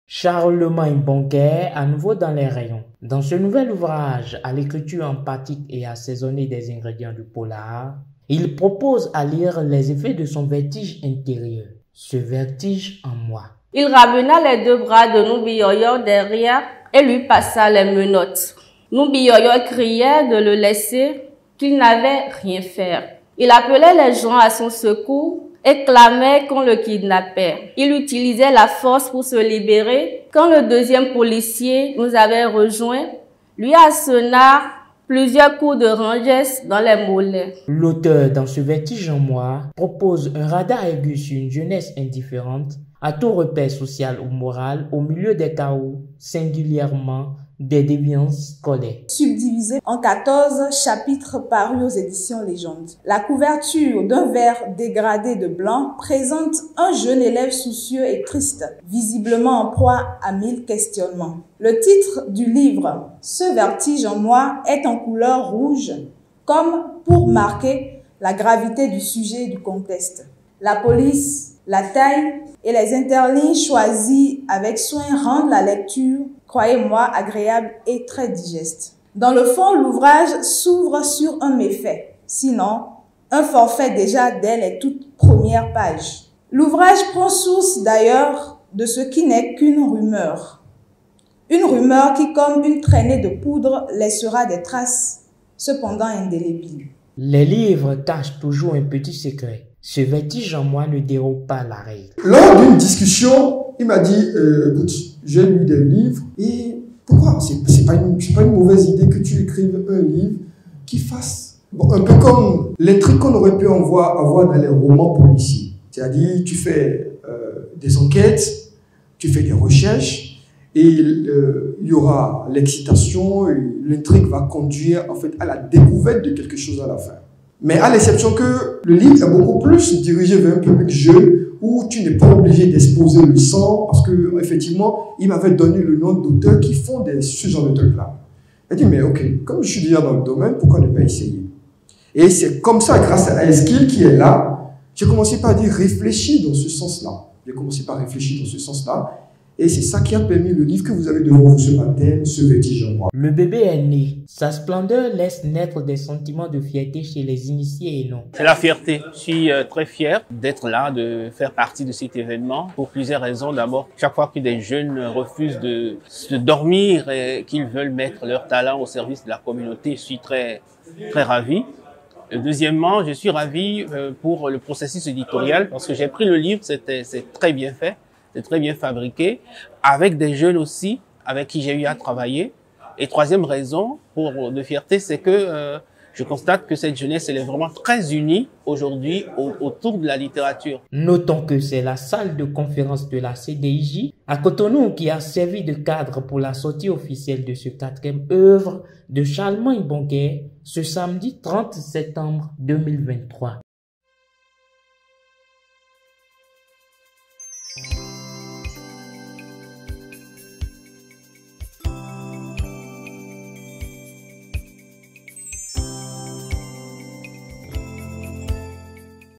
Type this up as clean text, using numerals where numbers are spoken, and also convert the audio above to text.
Charlemagne Bonguer, à nouveau dans les rayons. Dans ce nouvel ouvrage, à l'écriture empathique et assaisonnée des ingrédients du polar, il propose à lire les effets de son vertige intérieur, ce vertige en moi. Il ramena les deux bras de Nubiyoyo derrière et lui passa les menottes. Nubiyoyo criait de le laisser, qu'il n'avait rien faire. Il appelait les gens à son secours et clamait qu'on le kidnappait. Il utilisait la force pour se libérer. Quand le deuxième policier nous avait rejoints, lui assena plusieurs coups de ranges dans les mollets. L'auteur, dans ce vertige en moi, propose un radar aigu sur une jeunesse indifférente à tout repère social ou moral au milieu des chaos, singulièrement des déviances scolaires. Subdivisé en 14 chapitres parus aux éditions Légendes. La couverture d'un verre dégradé de blanc présente un jeune élève soucieux et triste, visiblement en proie à 1000 questionnements. Le titre du livre, Ce vertige en moi, est en couleur rouge, comme pour marquer la gravité du sujet et du contexte. La police, la taille et les interlignes choisis avec soin rendent la lecture, croyez-moi, agréable et très digeste. Dans le fond, l'ouvrage s'ouvre sur un méfait, sinon un forfait déjà dès les toutes premières pages. L'ouvrage prend source d'ailleurs de ce qui n'est qu'une rumeur. Une rumeur qui, comme une traînée de poudre, laissera des traces, cependant indélébiles. Les livres cachent toujours un petit secret. Ce vertige en moi ne dérobe pas la règle. Lors d'une discussion, il m'a dit écoute, j'ai lu des livres et pourquoi c'est pas une mauvaise idée que tu écrives un livre qui fasse un peu comme les trucs qu'on aurait pu avoir dans les romans policiers. C'est-à-dire, tu fais des enquêtes, tu fais des recherches et il y aura l'excitation, l'intrigue va conduire en fait à la découverte de quelque chose à la fin. Mais à l'exception que le livre est beaucoup plus dirigé vers un public jeune où tu n'es pas obligé d'exposer le sang parce que effectivement il m'avait donné le nom d'auteurs qui font ce genre de trucs-là. Il dit mais ok, comme je suis déjà dans le domaine, pourquoi ne pas essayer? Et c'est comme ça, grâce à Eskil qui est là, j'ai commencé par dire réfléchir dans ce sens-là. J'ai commencé par réfléchir dans ce sens-là. Et c'est ça qui a permis le livre que vous avez devant vous ce matin, Ce vertige en moi. Le bébé est né. Sa splendeur laisse naître des sentiments de fierté chez les initiés et non. C'est la fierté. Je suis très fier d'être là, de faire partie de cet événement pour plusieurs raisons. D'abord, chaque fois que des jeunes refusent de se dormir et qu'ils veulent mettre leur talent au service de la communauté, je suis très ravi. Deuxièmement, je suis ravi pour le processus éditorial parce que j'ai pris le livre, c'est très bien fait. C'est très bien fabriqué, avec des jeunes aussi, avec qui j'ai eu à travailler. Et troisième raison de fierté, c'est que je constate que cette jeunesse, elle est vraiment très unie aujourd'hui autour de la littérature. Notons que c'est la salle de conférence de la CDIJ à Cotonou qui a servi de cadre pour la sortie officielle de ce 4e œuvre de Charlemagne Bonguer ce samedi 30 septembre 2023.